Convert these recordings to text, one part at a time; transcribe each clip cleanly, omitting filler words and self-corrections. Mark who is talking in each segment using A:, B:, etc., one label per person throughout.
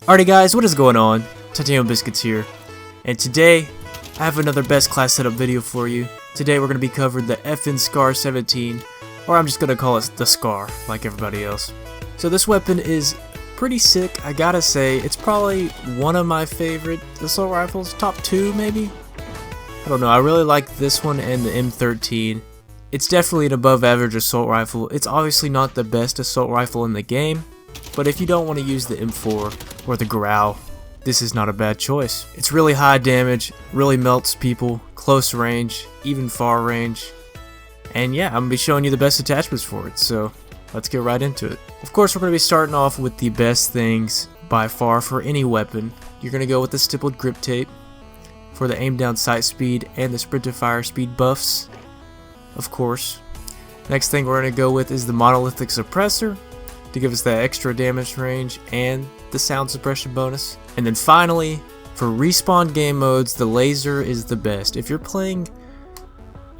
A: Alrighty guys, what is going on? TITANIUMBISKUTS here, and today I have another best class setup video for you. Today we're going to be covering the FN SCAR 17, or I'm just going to call it the SCAR, like everybody else. So this weapon is pretty sick, I gotta say. It's probably one of my favorite assault rifles, top 2 maybe? I don't know, I really like this one and the M13. It's definitely an above average assault rifle. It's obviously not the best assault rifle in the game, but if you don't want to use the M4 or the Grau, this is not a bad choice. It's really high damage, really melts people, close range, even far range. And yeah, I'm going to be showing you the best attachments for it, so let's get right into it. Of course, we're going to be starting off with the best things by far for any weapon. You're going to go with the stippled grip tape for the aim down sight speed and the sprint to fire speed buffs, of course. Next thing we're going to go with is the monolithic suppressor to give us that extra damage range and the sound suppression bonus. And then finally, for respawn game modes, the laser is the best. If you're playing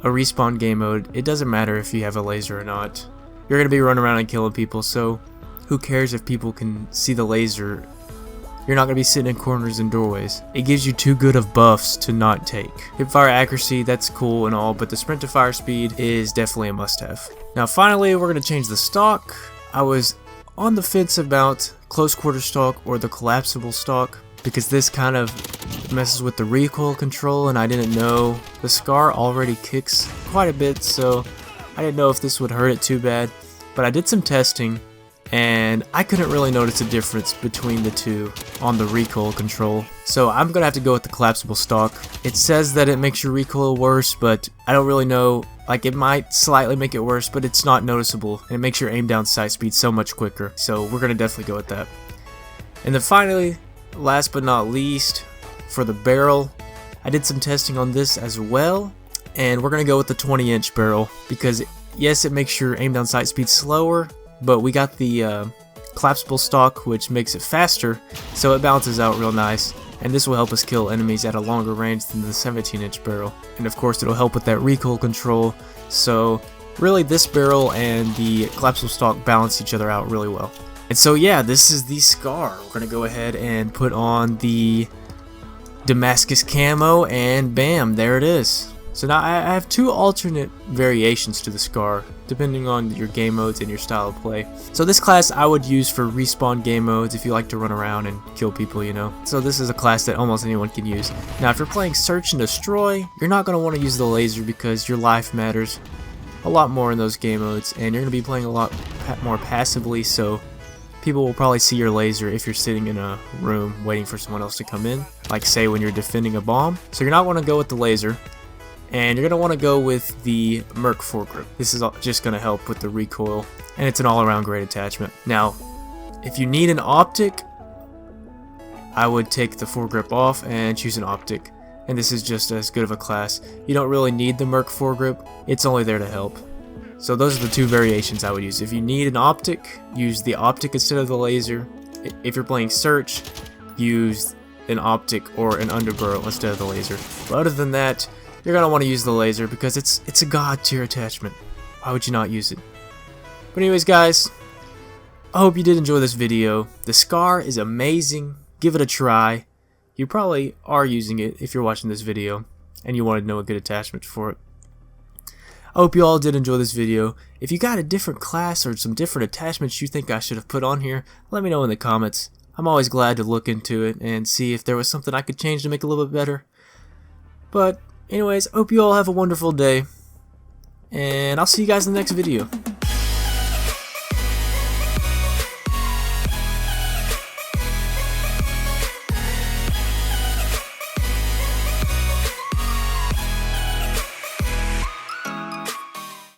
A: a respawn game mode, it doesn't matter if you have a laser or not. You're going to be running around and killing people, so who cares if people can see the laser? You're not going to be sitting in corners and doorways. It gives you too good of buffs to not take. Hipfire accuracy, that's cool and all, but the sprint to fire speed is definitely a must-have. Now finally, we're going to change the stock. I was on the fence about close quarter stock or the collapsible stock because this kind of messes with the recoil control, and I didn't know the SCAR already kicks quite a bit, so I didn't know if this would hurt it too bad. But I did some testing and I couldn't really notice a difference between the two on the recoil control, so I'm gonna have to go with the collapsible stock. It says that it makes your recoil worse, but I don't really know. Like, it might slightly make it worse, but it's not noticeable, and it makes your aim down sight speed so much quicker, so we're gonna definitely go with that. And then finally, last but not least, for the barrel, I did some testing on this as well, and we're gonna go with the 20-inch barrel because yes, it makes your aim down sight speed slower, but we got the collapsible stock, which makes it faster, so it balances out real nice, and this will help us kill enemies at a longer range than the 17-inch barrel. And of course it'll help with that recoil control, so really this barrel and the collapsible stock balance each other out really well. And so yeah, this is the SCAR. We're going to go ahead and put on the Damascus camo, and bam, there it is. So now I have two alternate variations to the SCAR, depending on your game modes and your style of play. So this class I would use for respawn game modes if you like to run around and kill people, you know. So this is a class that almost anyone can use. Now if you're playing search and destroy, you're not going to want to use the laser because your life matters a lot more in those game modes, and you're going to be playing a lot more passively, so people will probably see your laser if you're sitting in a room waiting for someone else to come in, like say when you're defending a bomb. So you're not going to go with the laser, and you're going to want to go with the Merc foregrip. This is just going to help with the recoil, and it's an all-around great attachment. Now, if you need an optic, I would take the foregrip off and choose an optic, and this is just as good of a class. You don't really need the Merc foregrip, it's only there to help. So those are the two variations I would use. If you need an optic, use the optic instead of the laser. If you're playing search, use an optic or an underbarrel instead of the laser. But other than that, you're going to want to use the laser because it's a god tier attachment. Why would you not use it? But anyways guys, I hope you did enjoy this video. The SCAR is amazing. Give it a try. You probably are using it if you're watching this video and you wanted to know a good attachment for it. I hope you all did enjoy this video. If you got a different class or some different attachments you think I should have put on here, let me know in the comments. I'm always glad to look into it and see if there was something I could change to make it a little bit better. But anyways, I hope you all have a wonderful day, and I'll see you guys in the next video.